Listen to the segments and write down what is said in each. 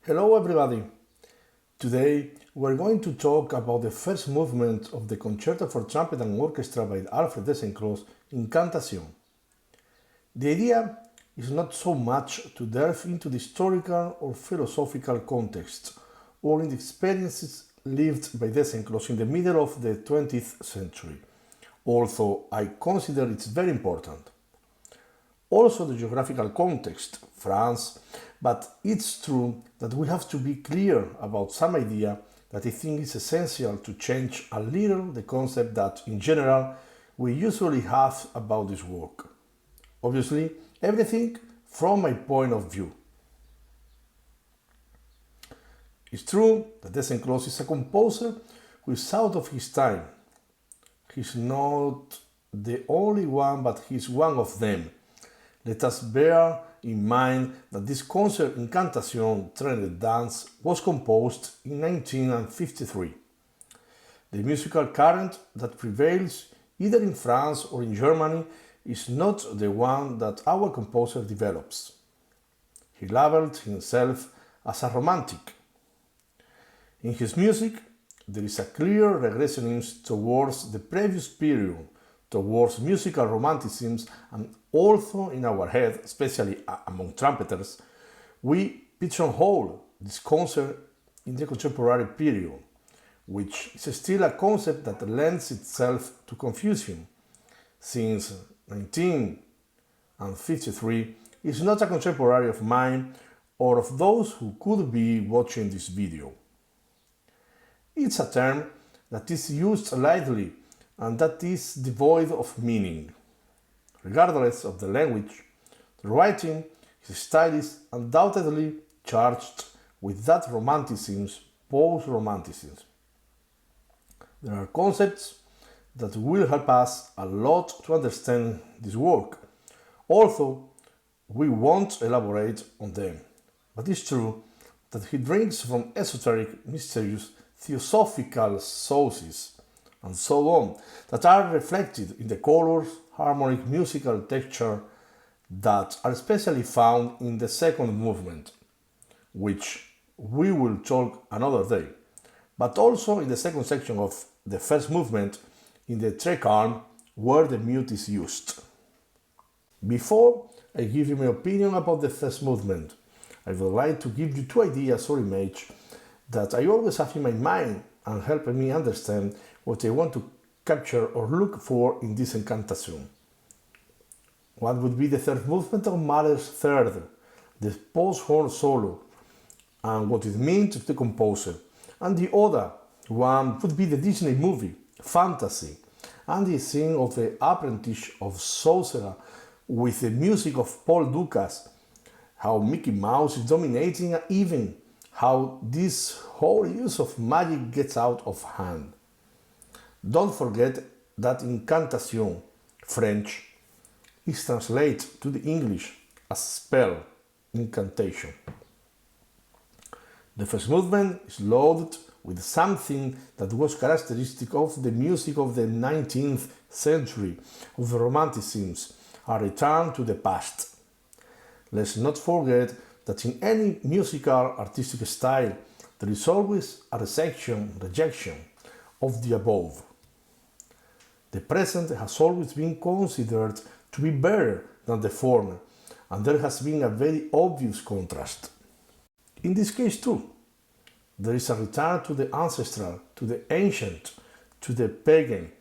Hello everybody! Today we're going to talk about the first movement of the Concerto for Trumpet and Orchestra by Alfred Desenclos, Incantation. The idea is not so much to delve into the historical or philosophical context or in the experiences lived by Desenclos in the middle of the 20th century, although I consider it's very important. Also the geographical context, France, but it's true that we have to be clear about some idea that I think is essential to change a little the concept that, in general, we usually have about this work. Obviously, everything from my point of view. It's true that Desenclos is a composer who is out of his time. He's not the only one, but he's one of them. Let us bear in mind that this concert Incantation, Thrène, Danse was composed in 1953. The musical current that prevails either in France or in Germany is not the one that our composer develops. He labeled himself as a romantic. In his music, there is a clear regression towards the previous period, towards musical romanticism, and also in our head, especially among trumpeters, we pigeonhole this concept in the contemporary period, which is still a concept that lends itself to confusion, since 1953 is not a contemporary of mine or of those who could be watching this video. It's a term that is used lightly and that is devoid of meaning. Regardless of the language, the writing, his style is undoubtedly charged with that romanticism, post-romanticism. There are concepts that will help us a lot to understand this work, although we won't elaborate on them. But it's true that he drinks from esoteric, mysterious, theosophical sources and so on, that are reflected in the colors, harmonic musical texture that are especially found in the second movement, which we will talk another day, but also in the second section of the first movement in the tricarm where the mute is used. Before I give you my opinion about the first movement, I would like to give you two ideas or images that I always have in my mind and help me understand what I want to capture or look for in this incantation. One would be the third movement of Mahler's Third, the post-horn solo, and what it means to the composer. And the other one would be the Disney movie, Fantasy, and the scene of the apprentice of sorcerer with the music of Paul Dukas, how Mickey Mouse is dominating and even how this whole use of magic gets out of hand. Don't forget that Incantation, French, is translated to the English as spell, incantation. The first movement is loaded with something that was characteristic of the music of the 19th century, of the Romanticism, a return to the past. Let's not forget that in any musical artistic style there is always a rejection of the above. The present has always been considered to be better than the former, and there has been a very obvious contrast. In this case too, there is a return to the ancestral, to the ancient, to the pagan,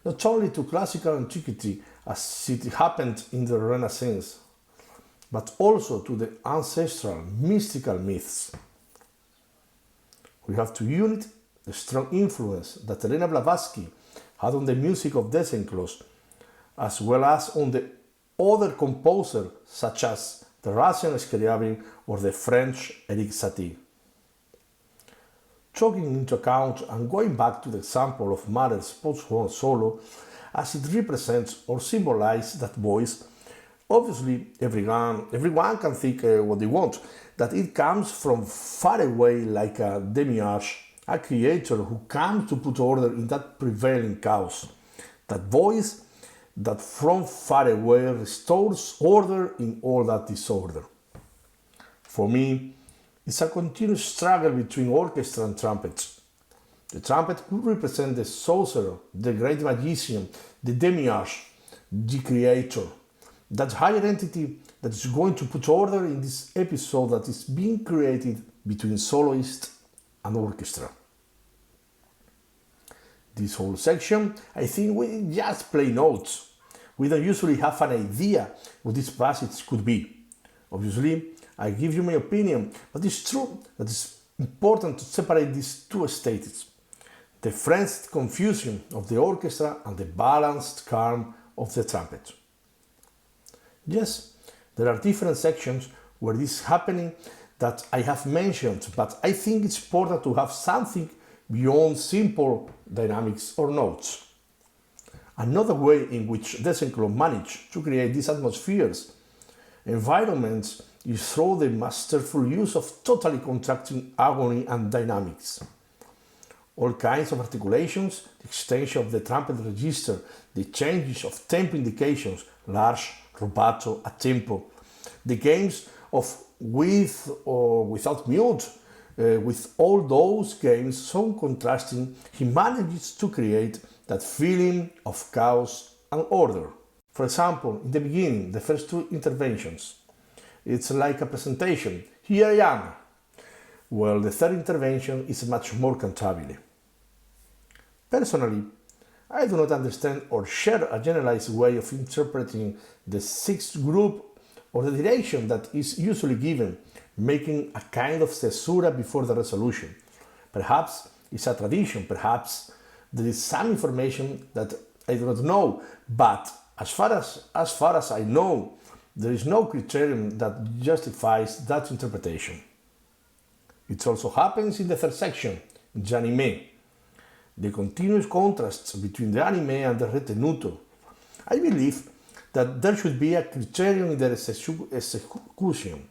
not only to classical antiquity as it happened in the Renaissance, but also to the ancestral mystical myths. We have to unite the strong influence that Elena Blavatsky had on the music of Desenclos, as well as on the other composers such as the Russian Scriabin or the French Éric Satie. Taking into account and going back to the example of Mahler's post-horn solo, as it represents or symbolizes that voice, obviously everyone can think what they want, that it comes from far away like a demiurge, a creator who comes to put order in that prevailing chaos, that voice that from far away restores order in all that disorder. For me, is a continuous struggle between orchestra and trumpets. The trumpet could represent the sorcerer, the great magician, the demiurge, the creator, that higher entity that is going to put order in this episode that is being created between soloist and orchestra. This whole section, I think we just play notes. We don't usually have an idea what this passage could be. Obviously, I give you my opinion, but it's true that it's important to separate these two states. The frenzied confusion of the orchestra and the balanced calm of the trumpet. Yes, there are different sections where this is happening that I have mentioned, but I think it's important to have something beyond simple dynamics or notes. Another way in which Desenclos managed to create these atmospheres, environments, is through the masterful use of totally contracting agony and dynamics. All kinds of articulations, the extension of the trumpet register, the changes of tempo indications, large, rubato, a tempo, the games of with or without mute, with all those games so contrasting, he manages to create that feeling of chaos and order. For example, in the beginning, the first two interventions, it's like a presentation, here I am, while the third intervention is much more cantabile. Personally, I do not understand or share a generalized way of interpreting the sixth group or the direction that is usually given, making a kind of caesura before the resolution. Perhaps it's a tradition, perhaps there is some information that I do not know, but as far as I know, there is no criterion that justifies that interpretation. It also happens in the third section, the anime. The continuous contrasts between the anime and the retenuto. I believe that there should be a criterion in the execution,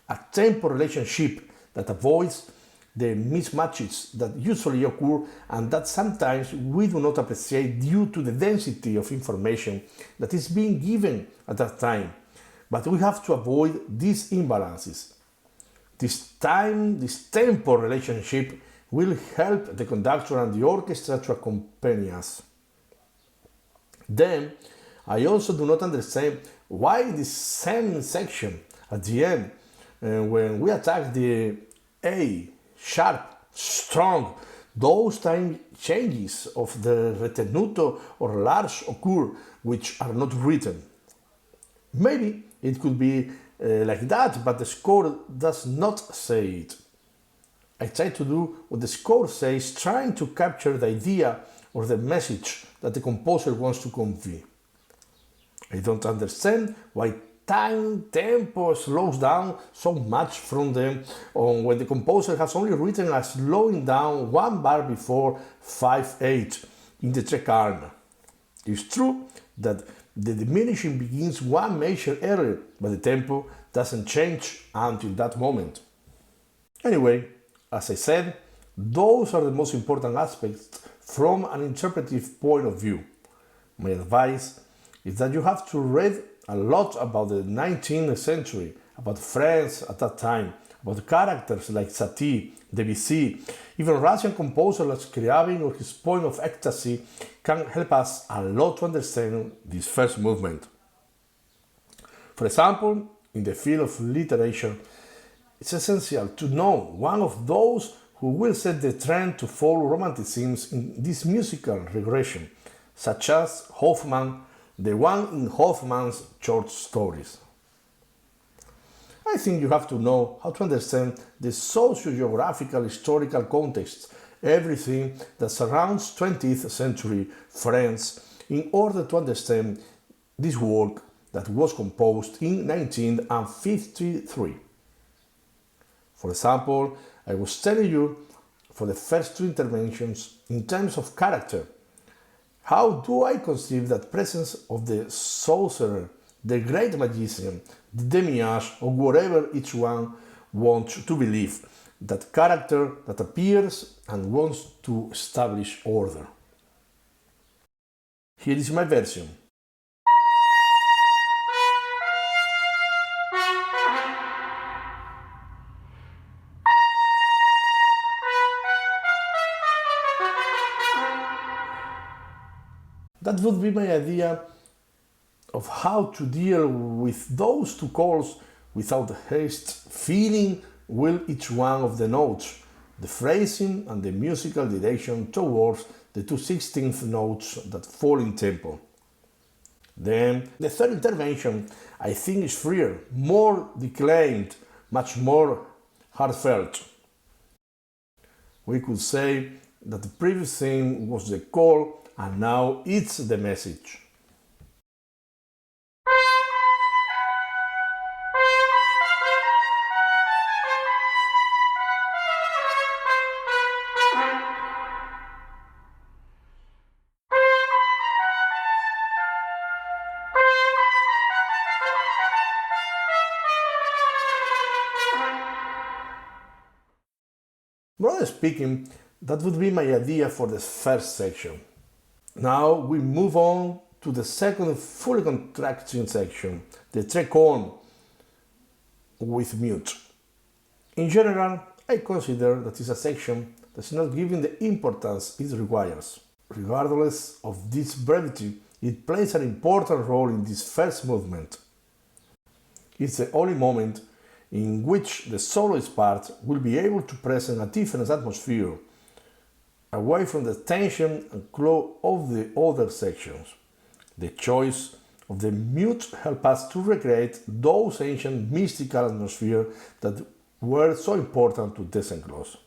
a tempo relationship that avoids the mismatches that usually occur and that sometimes we do not appreciate due to the density of information that is being given at that time. But we have to avoid these imbalances. This tempo relationship will help the conductor and the orchestra to accompany us. Then, I also do not understand why this same section at the end, when we attack the A, sharp, strong, those time changes of the retenuto or large occur which are not written. Maybe it could be like that, but the score does not say it. I try to do what the score says, trying to capture the idea or the message that the composer wants to convey. I don't understand why tempo slows down so much from them when the composer has only written a slowing down one bar before 5/8 in the tricarna. It's true that the diminishing begins one measure earlier, but the tempo doesn't change until that moment. Anyway, as I said, those are the most important aspects from an interpretive point of view. My advice is that you have to read a lot about the 19th century, about France at that time, about characters like Satie, Debussy, even Russian composers like Scriabin or his Point of Ecstasy can help us a lot to understand this first movement. For example, in the field of literature, it's essential to know one of those who will set the trend to follow romanticism in this musical regression, such as Hoffmann, the one in Hoffmann's short stories. I think you have to know how to understand the socio-geographical historical context, everything that surrounds 20th century France, in order to understand this work that was composed in 1953. For example, I was telling you for the first two interventions in terms of character. How do I conceive that presence of the sorcerer, the great magician, the demiurge, or whatever each one wants to believe, that character that appears and wants to establish order? Here is my version. That would be my idea of how to deal with those two chords without haste, feeling well each one of the notes, the phrasing and the musical direction towards the 2/16 notes that fall in tempo. Then the third intervention I think is freer, more declaimed, much more heartfelt. We could say that the previous thing was the call and now it's the message. Broadly speaking, that would be my idea for the first section. Now we move on to the second fully contracting section, the tricorn with mute. In general, I consider that it's a section that's not given the importance it requires. Regardless of this brevity, it plays an important role in this first movement. It's the only moment in which the soloist part will be able to present a different atmosphere, away from the tension and flow of the other sections. The choice of the mute helps us to recreate those ancient mystical atmospheres that were so important to Desenclos.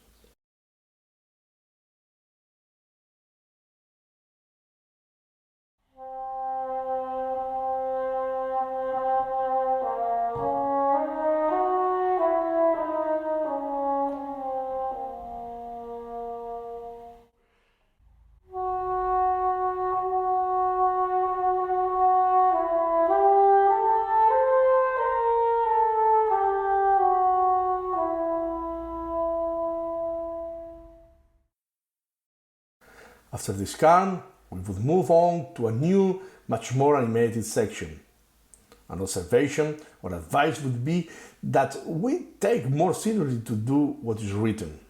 After this calm, we would move on to a new, much more animated section. An observation or advice would be that we take more seriously to do what is written.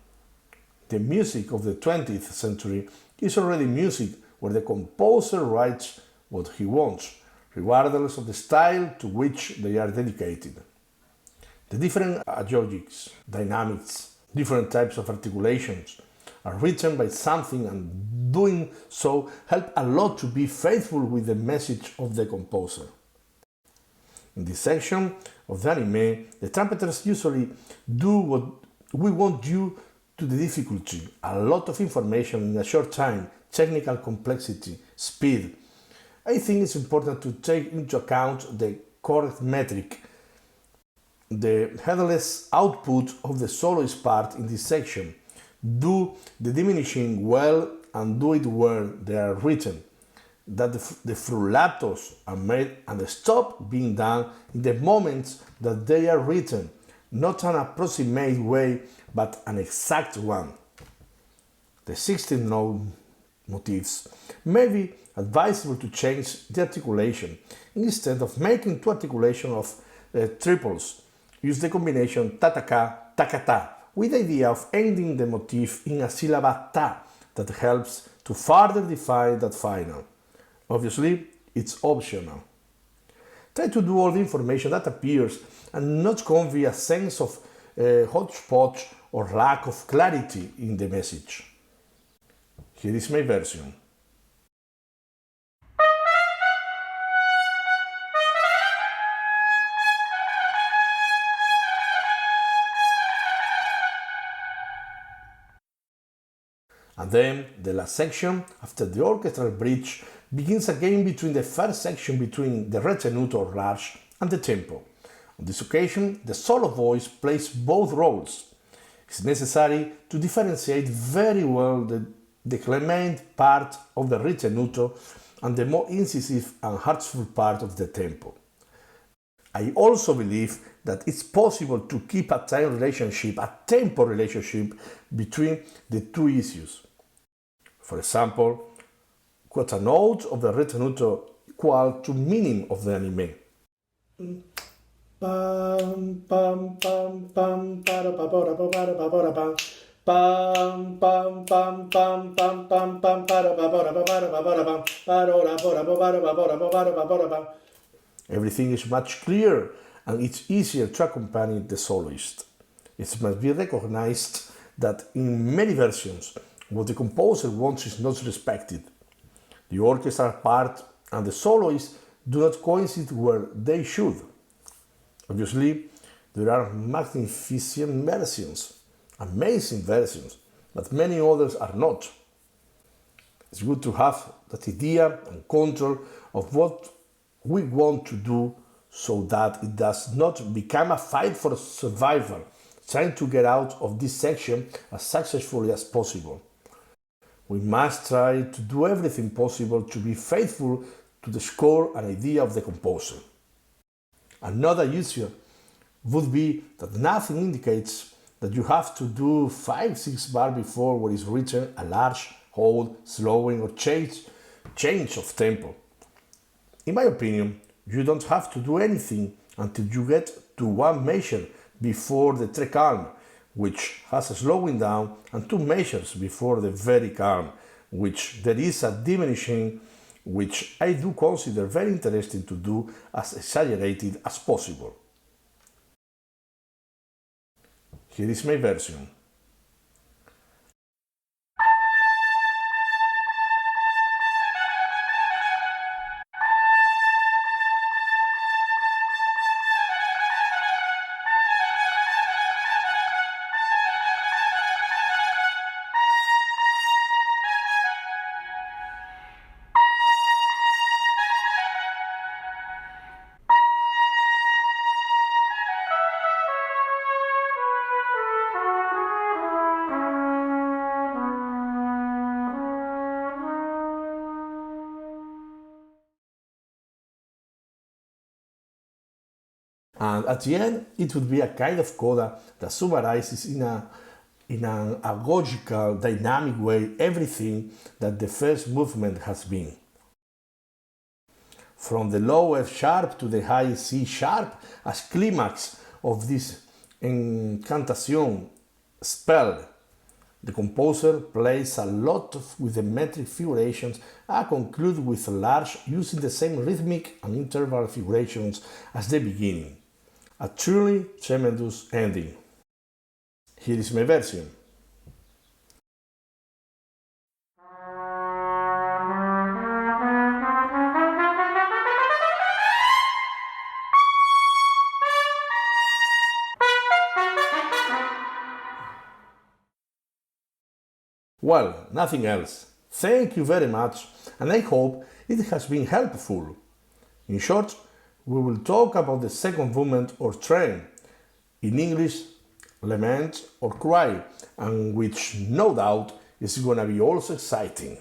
The music of the 20th century is already music where the composer writes what he wants, regardless of the style to which they are dedicated. The different agogics, dynamics, different types of articulations are written by something, and doing so help a lot to be faithful with the message of the composer. In this section of the anime, the trumpeters usually do what we want due to the difficulty, a lot of information in a short time, technical complexity, speed. I think it's important to take into account the correct metric, the headless output of the soloist part in this section. Do the diminishing well and do it where they are written, that the frullatos are made and the stop being done in the moments that they are written, not an approximate way but an exact one. The 16 note motifs may be advisable to change the articulation. Instead of making two articulations of triples, use the combination ta-ta-ka, ta-ka-ta, with the idea of ending the motif in a syllable ta that helps to further define that final. Obviously, it's optional. Try to do all the information that appears and not convey a sense of hodgepodge or lack of clarity in the message. Here is my version. And then the last section, after the orchestral bridge, begins again between the first section between the retenuto or large and the tempo. On this occasion, the solo voice plays both roles. It's necessary to differentiate very well the declaimed part of the retenuto and the more incisive and heartful part of the tempo. I also believe that it's possible to keep a tempo relationship between the two issues. For example, quarter note of the retenuto equal to meaning of the anime. Pam pam pam pam para pa para pa para pa para pa Pam pam pam pam pam pam pam para pa para pa para pa para pam para pa para pa para pa para pa para pam. Everything is much clearer and it's easier to accompany the soloist. It must be recognized that in many versions, what the composer wants is not respected. The orchestra part and the soloist do not coincide where they should. Obviously, there are magnificent versions, amazing versions, but many others are not. It's good to have that idea and control of what we want to do so that it does not become a fight for survival, trying to get out of this section as successfully as possible. We must try to do everything possible to be faithful to the score and idea of the composer. Another issue would be that nothing indicates that you have to do 5-6 bars before what is written a large hold, slowing or change of tempo. In my opinion, you don't have to do anything until you get to one measure before the très calme, which has a slowing down, and 2 measures before the very calm, which there is a diminishing, which I do consider very interesting to do as exaggerated as possible. Here is my version. And at the end, it would be a kind of coda that summarizes in an agogical, dynamic way everything that the first movement has been. From the low F sharp to the high C sharp as climax of this Incantation spell. The composer plays a lot with the metric figurations and concludes with large using the same rhythmic and interval figurations as the beginning. A truly tremendous ending. Here is my version. Well, nothing else. Thank you very much, and I hope it has been helpful. In short, we will talk about the second movement or Thrène, in English, lament or cry, and which no doubt is gonna be also exciting.